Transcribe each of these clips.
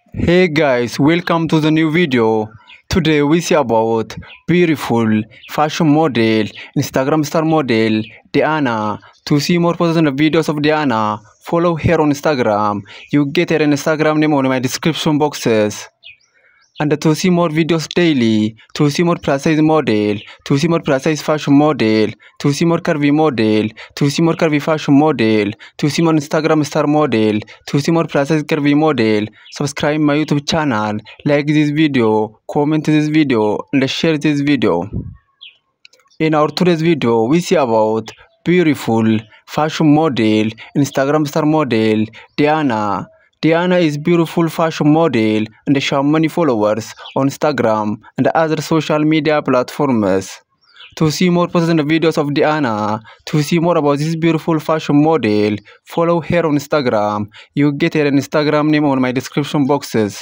Hey guys, welcome to the new video. Today we see about beautiful fashion model, Instagram star model, Diana. To see more posts and videos of Diana, follow her on Instagram. You get her Instagram name on my description boxes. And to see more videos daily, to see more plus size model, to see more plus size fashion model, to see more curvy model, to see more curvy fashion model, to see more Instagram star model, to see more plus size curvy model, subscribe my YouTube channel, like this video, comment this video, and share this video. In our today's video, we see about beautiful fashion model, Instagram star model, Diana. Diana is beautiful fashion model and she has many followers on Instagram and other social media platforms. To see more posts and videos of Diana, to see more about this beautiful fashion model, follow her on Instagram. You get her Instagram name on my description boxes.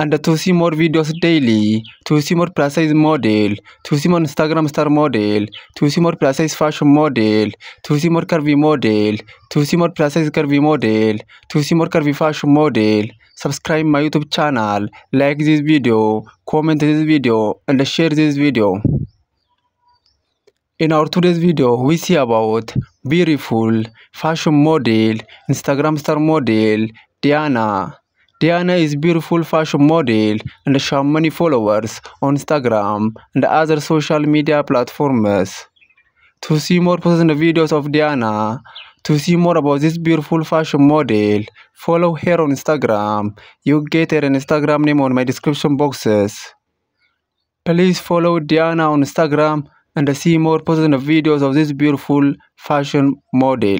And to see more videos daily, to see more plus size model, to see more Instagram star model, to see more plus size fashion model, to see more curvy model, to see more plus size curvy model, to see more curvy fashion model, subscribe my YouTube channel, like this video, comment this video, and share this video. In our today's video, we see about beautiful fashion model, Instagram star model, Diana. Diana is beautiful fashion model and she has many followers on Instagram and other social media platforms. To see more posts and videos of Diana, to see more about this beautiful fashion model, follow her on Instagram. You get her Instagram name on my description boxes. Please follow Diana on Instagram and see more posts and videos of this beautiful fashion model.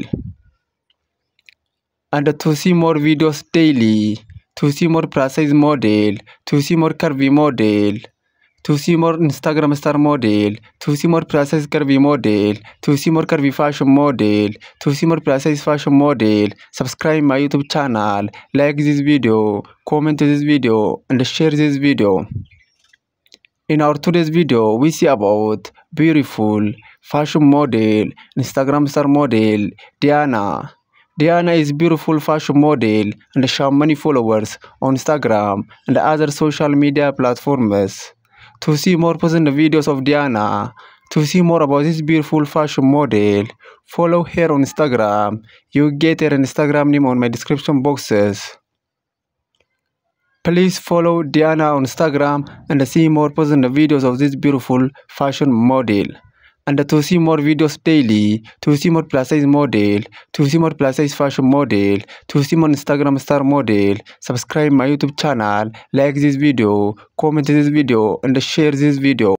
And to see more videos daily, to see more plus size model, to see more curvy model, to see more Instagram star model, to see more plus size curvy model, to see more curvy fashion model, to see more plus size fashion model, subscribe my YouTube channel, like this video, comment this video, and share this video. In our today's video, we see about beautiful fashion model, Instagram star model, Diana. Diana is beautiful fashion model and she has many followers on Instagram and other social media platforms. To see more posts and videos of Diana, to see more about this beautiful fashion model, follow her on Instagram. You get her Instagram name on my description boxes. Please follow Diana on Instagram and see more posts and videos of this beautiful fashion model. And to see more videos daily, to see more plus size model, to see more plus size fashion model, to see more Instagram star model, subscribe my YouTube channel, like this video, comment this video, and share this video.